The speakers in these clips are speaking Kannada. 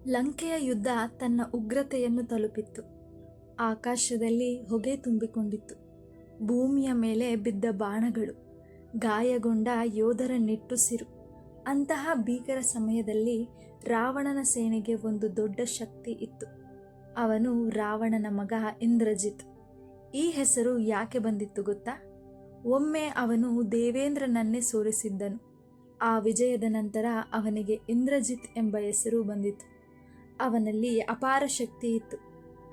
ಲಂಕೆಯ ಯುದ್ಧ ತನ್ನ ಉಗ್ರತೆಯನ್ನು ತಲುಪಿತ್ತು. ಆಕಾಶದಲ್ಲಿ ಹೊಗೆ ತುಂಬಿಕೊಂಡಿತ್ತು. ಭೂಮಿಯ ಮೇಲೆ ಬಿದ್ದ ಬಾಣಗಳು, ಗಾಯಗೊಂಡ ಯೋಧರ ನಿಟ್ಟುಸಿರು. ಅಂತಹ ಭೀಕರ ಸಮಯದಲ್ಲಿ ರಾವಣನ ಸೇನೆಗೆ ಒಂದು ದೊಡ್ಡ ಶಕ್ತಿ ಇತ್ತು. ಅವನು ರಾವಣನ ಮಗ ಇಂದ್ರಜಿತ್. ಈ ಹೆಸರು ಯಾಕೆ ಬಂದಿತ್ತು ಗೊತ್ತಾ? ಒಮ್ಮೆ ಅವನು ದೇವೇಂದ್ರನನ್ನೇ ಸೋಲಿಸಿದ್ದನು. ಆ ವಿಜಯದ ನಂತರ ಅವನಿಗೆ ಇಂದ್ರಜಿತ್ ಎಂಬ ಹೆಸರು ಬಂದಿತು. ಅವನಲ್ಲಿ ಅಪಾರ ಶಕ್ತಿ ಇತ್ತು.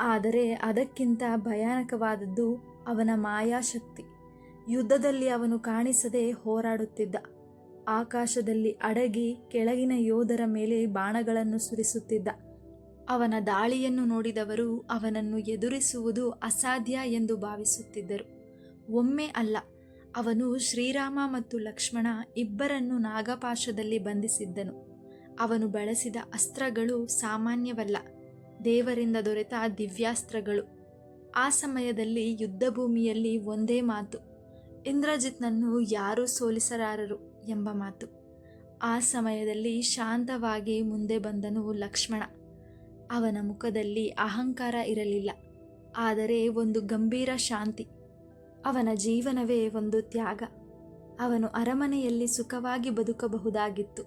ಆದರೆ ಅದಕ್ಕಿಂತ ಭಯಾನಕವಾದದ್ದು ಅವನ ಮಾಯಾಶಕ್ತಿ. ಯುದ್ಧದಲ್ಲಿ ಅವನು ಕಾಣಿಸದೆ ಹೋರಾಡುತ್ತಿದ್ದ. ಆಕಾಶದಲ್ಲಿ ಅಡಗಿ ಕೆಳಗಿನ ಯೋಧರ ಮೇಲೆ ಬಾಣಗಳನ್ನು ಸುರಿಸುತ್ತಿದ್ದ. ಅವನ ದಾಳಿಯನ್ನು ನೋಡಿದವರು ಅವನನ್ನು ಎದುರಿಸುವುದು ಅಸಾಧ್ಯ ಎಂದು ಭಾವಿಸುತ್ತಿದ್ದರು. ಒಮ್ಮೆ ಅಲ್ಲ, ಅವನು ಶ್ರೀರಾಮ ಮತ್ತು ಲಕ್ಷ್ಮಣ ಇಬ್ಬರನ್ನು ನಾಗಪಾಶದಲ್ಲಿ ಬಂಧಿಸಿದ್ದನು. ಅವನು ಬಳಸಿದ ಅಸ್ತ್ರಗಳು ಸಾಮಾನ್ಯವಲ್ಲ, ದೇವರಿಂದ ದೊರೆತ ದಿವ್ಯಾಸ್ತ್ರಗಳು. ಆ ಸಮಯದಲ್ಲಿ ಯುದ್ಧಭೂಮಿಯಲ್ಲಿ ಒಂದೇ ಮಾತು, ಇಂದ್ರಜಿತ್ನನ್ನು ಯಾರೂ ಸೋಲಿಸಲಾರರು ಎಂಬ ಮಾತು. ಆ ಸಮಯದಲ್ಲಿ ಶಾಂತವಾಗಿ ಮುಂದೆ ಬಂದನು ಲಕ್ಷ್ಮಣ. ಅವನ ಮುಖದಲ್ಲಿ ಅಹಂಕಾರ ಇರಲಿಲ್ಲ, ಆದರೆ ಒಂದು ಗಂಭೀರ ಶಾಂತಿ. ಅವನ ಜೀವನವೇ ಒಂದು ತ್ಯಾಗ. ಅವನು ಅರಮನೆಯಲ್ಲಿ ಸುಖವಾಗಿ ಬದುಕಬಹುದಾಗಿತ್ತು.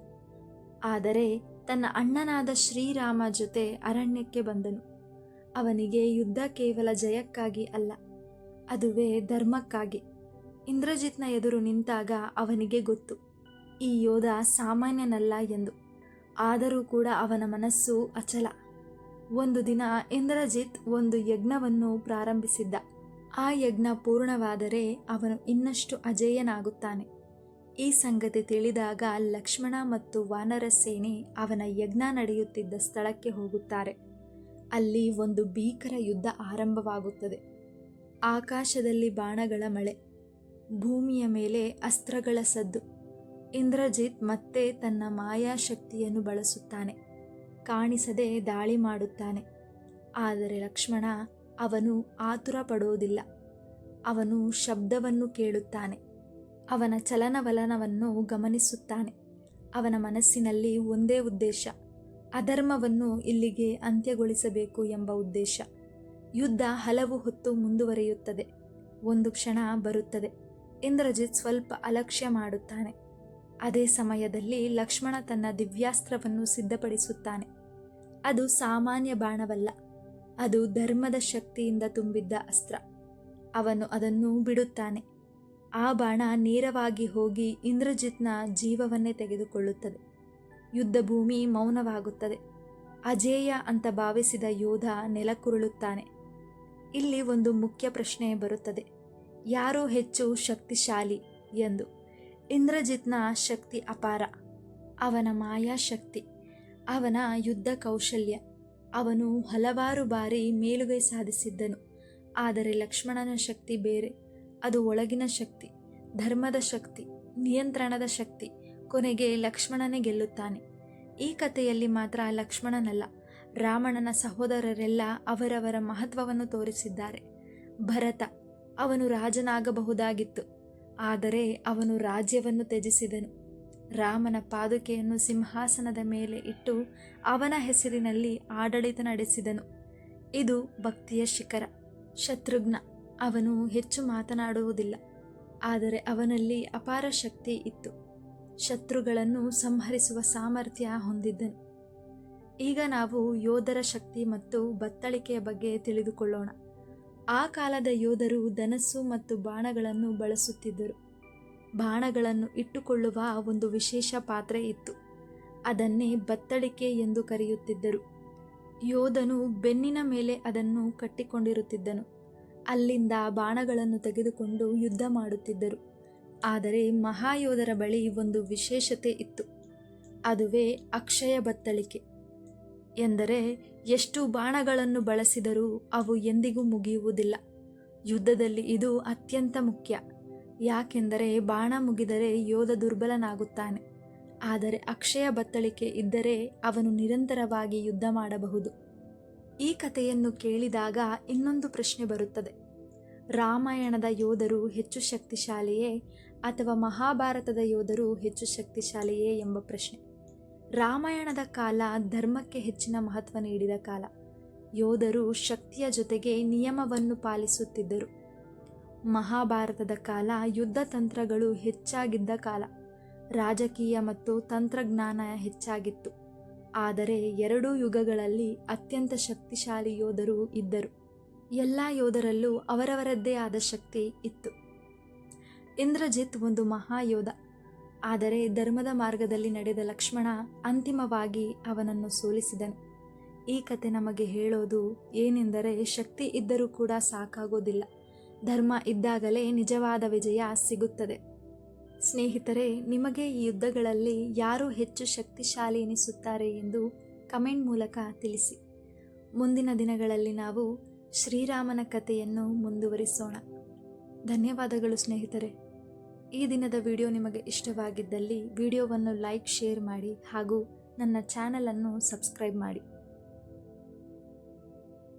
ಆದರೆ ತನ್ನ ಅಣ್ಣನಾದ ಶ್ರೀರಾಮ ಜೊತೆ ಅರಣ್ಯಕ್ಕೆ ಬಂದನು. ಅವನಿಗೆ ಯುದ್ಧ ಕೇವಲ ಜಯಕ್ಕಾಗಿ ಅಲ್ಲ, ಅದುವೇ ಧರ್ಮಕ್ಕಾಗಿ. ಇಂದ್ರಜಿತ್ನ ಎದುರು ನಿಂತಾಗ ಅವನಿಗೆ ಗೊತ್ತು, ಈ ಯೋಧ ಸಾಮಾನ್ಯನಲ್ಲ ಎಂದು. ಆದರೂ ಕೂಡ ಅವನ ಮನಸ್ಸು ಅಚಲ. ಒಂದು ದಿನ ಇಂದ್ರಜಿತ್ ಒಂದು ಯಜ್ಞವನ್ನು ಪ್ರಾರಂಭಿಸಿದ್ದ. ಆ ಯಜ್ಞ ಪೂರ್ಣವಾದರೆ ಅವನು ಇನ್ನಷ್ಟು ಅಜೇಯನಾಗುತ್ತಾನೆ. ಈ ಸಂಗತಿ ತಿಳಿದಾಗ ಲಕ್ಷ್ಮಣ ಮತ್ತು ವಾನರ ಸೇನೆ ಅವನ ಯಜ್ಞ ನಡೆಯುತ್ತಿದ್ದ ಸ್ಥಳಕ್ಕೆ ಹೋಗುತ್ತಾರೆ. ಅಲ್ಲಿ ಒಂದು ಭೀಕರ ಯುದ್ಧ ಆರಂಭವಾಗುತ್ತದೆ. ಆಕಾಶದಲ್ಲಿ ಬಾಣಗಳ ಮಳೆ, ಭೂಮಿಯ ಮೇಲೆ ಅಸ್ತ್ರಗಳ ಸದ್ದು. ಇಂದ್ರಜಿತ್ ಮತ್ತೆ ತನ್ನ ಮಾಯಾಶಕ್ತಿಯನ್ನು ಬಳಸುತ್ತಾನೆ. ಕಾಣಿಸದೆ ದಾಳಿ ಮಾಡುತ್ತಾನೆ. ಆದರೆ ಲಕ್ಷ್ಮಣ, ಅವನು ಆತುರ ಪಡೋದಿಲ್ಲ. ಅವನು ಶಬ್ದವನ್ನು ಕೇಳುತ್ತಾನೆ. ಅವನ ಚಲನವಲನವನ್ನು ಗಮನಿಸುತ್ತಾನೆ. ಅವನ ಮನಸ್ಸಿನಲ್ಲಿ ಒಂದೇ ಉದ್ದೇಶ, ಅಧರ್ಮವನ್ನು ಇಲ್ಲಿಗೆ ಅಂತ್ಯಗೊಳಿಸಬೇಕು ಎಂಬ ಉದ್ದೇಶ. ಯುದ್ಧ ಹಲವು ಹೊತ್ತು ಮುಂದುವರಿಯುತ್ತದೆ. ಒಂದು ಕ್ಷಣ ಬರುತ್ತದೆ, ಇಂದ್ರಜಿತ್ ಸ್ವಲ್ಪ ಅಲಕ್ಷ್ಯ ಮಾಡುತ್ತಾನೆ. ಅದೇ ಸಮಯದಲ್ಲಿ ಲಕ್ಷ್ಮಣ ತನ್ನ ದಿವ್ಯಾಸ್ತ್ರವನ್ನು ಸಿದ್ಧಪಡಿಸುತ್ತಾನೆ. ಅದು ಸಾಮಾನ್ಯ ಬಾಣವಲ್ಲ, ಅದು ಧರ್ಮದ ಶಕ್ತಿಯಿಂದ ತುಂಬಿದ್ದ ಅಸ್ತ್ರ. ಅವನು ಅದನ್ನು ಬಿಡುತ್ತಾನೆ. ಆ ಬಾಣ ನೇರವಾಗಿ ಹೋಗಿ ಇಂದ್ರಜಿತ್ನ ಜೀವವನ್ನೇ ತೆಗೆದುಕೊಳ್ಳುತ್ತದೆ. ಯುದ್ಧ ಭೂಮಿ ಮೌನವಾಗುತ್ತದೆ. ಅಜೇಯ ಅಂತ ಭಾವಿಸಿದ ಯೋಧ ನೆಲಕ್ಕುರುಳುತ್ತಾನೆ. ಇಲ್ಲಿ ಒಂದು ಮುಖ್ಯ ಪ್ರಶ್ನೆ ಬರುತ್ತದೆ, ಯಾರು ಹೆಚ್ಚು ಶಕ್ತಿಶಾಲಿ ಎಂದು. ಇಂದ್ರಜಿತ್ನ ಶಕ್ತಿ ಅಪಾರ, ಅವನ ಮಾಯಾಶಕ್ತಿ, ಅವನ ಯುದ್ಧ ಕೌಶಲ್ಯ. ಅವನು ಹಲವಾರು ಬಾರಿ ಮೇಲುಗೈ ಸಾಧಿಸಿದ್ದನು. ಆದರೆ ಲಕ್ಷ್ಮಣನ ಶಕ್ತಿ ಬೇರೆ. ಅದು ಒಳಗಿನ ಶಕ್ತಿ, ಧರ್ಮದ ಶಕ್ತಿ, ನಿಯಂತ್ರಣದ ಶಕ್ತಿ. ಕೊನೆಗೆ ಲಕ್ಷ್ಮಣನೇ ಗೆಲ್ಲುತ್ತಾನೆ. ಈ ಕಥೆಯಲ್ಲಿ ಮಾತ್ರ ಲಕ್ಷ್ಮಣನಲ್ಲ, ರಾವಣನ ಸಹೋದರರೆಲ್ಲ ಅವರವರ ಮಹತ್ವವನ್ನು ತೋರಿಸಿದ್ದಾರೆ. ಭರತ, ಅವನು ರಾಜನಾಗಬಹುದಾಗಿತ್ತು, ಆದರೆ ಅವನು ರಾಜ್ಯವನ್ನು ತ್ಯಜಿಸಿದನು. ರಾಮನ ಪಾದುಕೆಯನ್ನು ಸಿಂಹಾಸನದ ಮೇಲೆ ಇಟ್ಟು ಅವನ ಹೆಸರಿನಲ್ಲಿ ಆಡಳಿತ ನಡೆಸಿದನು. ಇದು ಭಕ್ತಿಯ ಶಿಖರ. ಶತ್ರುಘ್ನ, ಅವನು ಹೆಚ್ಚು ಮಾತನಾಡುವುದಿಲ್ಲ, ಆದರೆ ಅವನಲ್ಲಿ ಅಪಾರ ಶಕ್ತಿ ಇತ್ತು. ಶತ್ರುಗಳನ್ನು ಸಂಹರಿಸುವ ಸಾಮರ್ಥ್ಯ ಹೊಂದಿದ್ದನು. ಈಗ ನಾವು ಯೋಧರ ಶಕ್ತಿ ಮತ್ತು ಬತ್ತಳಿಕೆಯ ಬಗ್ಗೆ ತಿಳಿದುಕೊಳ್ಳೋಣ. ಆ ಕಾಲದ ಯೋಧರು ಧನಸ್ಸು ಮತ್ತು ಬಾಣಗಳನ್ನು ಬಳಸುತ್ತಿದ್ದರು. ಬಾಣಗಳನ್ನು ಇಟ್ಟುಕೊಳ್ಳುವ ಒಂದು ವಿಶೇಷ ಪಾತ್ರೆ ಇತ್ತು. ಅದನ್ನೇ ಬತ್ತಳಿಕೆ ಎಂದು ಕರೆಯುತ್ತಿದ್ದರು. ಯೋಧನು ಬೆನ್ನಿನ ಮೇಲೆ ಅದನ್ನು ಕಟ್ಟಿಕೊಂಡಿರುತ್ತಿದ್ದನು. ಅಲ್ಲಿಂದ ಬಾಣಗಳನ್ನು ತೆಗೆದುಕೊಂಡು ಯುದ್ಧ ಮಾಡುತ್ತಿದ್ದರು. ಆದರೆ ಮಹಾಯೋಧರ ಬಳಿ ಒಂದು ವಿಶೇಷತೆ ಇತ್ತು. ಅದುವೇ ಅಕ್ಷಯ ಬತ್ತಳಿಕೆ. ಎಂದರೆ ಎಷ್ಟು ಬಾಣಗಳನ್ನು ಬಳಸಿದರೂ ಅವು ಎಂದಿಗೂ ಮುಗಿಯುವುದಿಲ್ಲ. ಯುದ್ಧದಲ್ಲಿ ಇದು ಅತ್ಯಂತ ಮುಖ್ಯ. ಯಾಕೆಂದರೆ ಬಾಣ ಮುಗಿದರೆ ಯೋಧ ದುರ್ಬಲನಾಗುತ್ತಾನೆ. ಆದರೆ ಅಕ್ಷಯ ಬತ್ತಳಿಕೆ ಇದ್ದರೆ ಅವನು ನಿರಂತರವಾಗಿ ಯುದ್ಧ ಮಾಡಬಹುದು. ಈ ಕಥೆಯನ್ನು ಕೇಳಿದಾಗ ಇನ್ನೊಂದು ಪ್ರಶ್ನೆ ಬರುತ್ತದೆ, ರಾಮಾಯಣದ ಯೋಧರು ಹೆಚ್ಚು ಶಕ್ತಿಶಾಲಿಯೇ ಅಥವಾ ಮಹಾಭಾರತದ ಯೋಧರು ಹೆಚ್ಚು ಶಕ್ತಿಶಾಲಿಯೇ ಎಂಬ ಪ್ರಶ್ನೆ. ರಾಮಾಯಣದ ಕಾಲ ಧರ್ಮಕ್ಕೆ ಹೆಚ್ಚಿನ ಮಹತ್ವ ನೀಡಿದ ಕಾಲ. ಯೋಧರು ಶಕ್ತಿಯ ಜೊತೆಗೆ ನಿಯಮವನ್ನು ಪಾಲಿಸುತ್ತಿದ್ದರು. ಮಹಾಭಾರತದ ಕಾಲ ಯುದ್ಧ ತಂತ್ರಗಳು ಹೆಚ್ಚಾಗಿದ್ದ ಕಾಲ. ರಾಜಕೀಯ ಮತ್ತು ತಂತ್ರಜ್ಞಾನ ಹೆಚ್ಚಾಗಿತ್ತು. ಆದರೆ ಎರಡೂ ಯುಗಗಳಲ್ಲಿ ಅತ್ಯಂತ ಶಕ್ತಿಶಾಲಿ ಯೋಧರು ಇದ್ದರು. ಎಲ್ಲ ಯೋಧರಲ್ಲೂ ಅವರವರದ್ದೇ ಆದ ಶಕ್ತಿ ಇತ್ತು. ಇಂದ್ರಜಿತ್ ಒಂದು ಮಹಾಯೋಧ. ಆದರೆ ಧರ್ಮದ ಮಾರ್ಗದಲ್ಲಿ ನಡೆದ ಲಕ್ಷ್ಮಣ ಅಂತಿಮವಾಗಿ ಅವನನ್ನು ಸೋಲಿಸಿದನು. ಈ ಕತೆ ನಮಗೆ ಹೇಳೋದು ಏನೆಂದರೆ, ಶಕ್ತಿ ಇದ್ದರೂ ಕೂಡ ಸಾಕಾಗೋದಿಲ್ಲ. ಧರ್ಮ ಇದ್ದಾಗಲೇ ನಿಜವಾದ ವಿಜಯ ಸಿಗುತ್ತದೆ. ಸ್ನೇಹಿತರೆ, ನಿಮಗೆ ಈ ಯುದ್ಧಗಳಲ್ಲಿ ಯಾರು ಹೆಚ್ಚು ಶಕ್ತಿಶಾಲಿ ಎನಿಸುತ್ತಾರೆ ಎಂದು ಕಮೆಂಟ್ ಮೂಲಕ ತಿಳಿಸಿ. ಮುಂದಿನ ದಿನಗಳಲ್ಲಿ ನಾವು ಶ್ರೀರಾಮನ ಕಥೆಯನ್ನು ಮುಂದುವರಿಸೋಣ. ಧನ್ಯವಾದಗಳು ಸ್ನೇಹಿತರೆ. ಈ ದಿನದ ವಿಡಿಯೋ ನಿಮಗೆ ಇಷ್ಟವಾಗಿದ್ದಲ್ಲಿ ವಿಡಿಯೋವನ್ನು ಲೈಕ್, ಶೇರ್ ಮಾಡಿ ಹಾಗೂ ನನ್ನ ಚಾನಲನ್ನು ಸಬ್ಸ್ಕ್ರೈಬ್ ಮಾಡಿ.